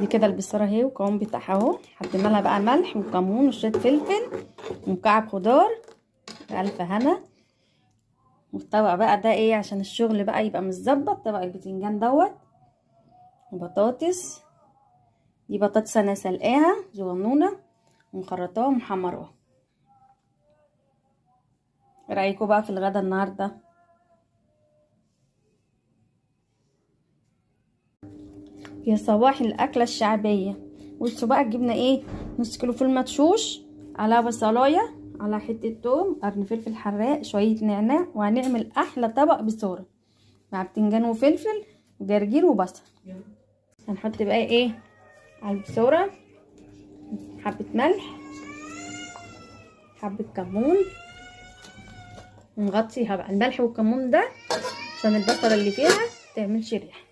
دي كده البصاره اهي، والقوام بتاعها اهو. حطينا لها بقى ملح وكمون وشويه فلفل ومكعب خضار. الف هنا. والطبق بقى ده ايه عشان الشغل بقى يبقى متظبط، طبق البتنجان دوت وبطاطس. دي بطاطس انا سلقاها صغنونه ومخرطاها ومحمراها. ايه رايكم بقى في الغدا النهارده؟ يا صباح الاكله الشعبيه. بصوا بقى جبنا ايه، نص كيلو فول مدشوش، على بصلايه، على حته توم، قرن فلفل حراق، شويه نعناع، وهنعمل احلى طبق بصوره مع بتنجان وفلفل وجرجير وبصل. هنحط بقى ايه على البصوره، حبه ملح، حبه كمون، ونغطيها بقى. الملح والكمون ده عشان البصله اللي فيها متعملش ريحه.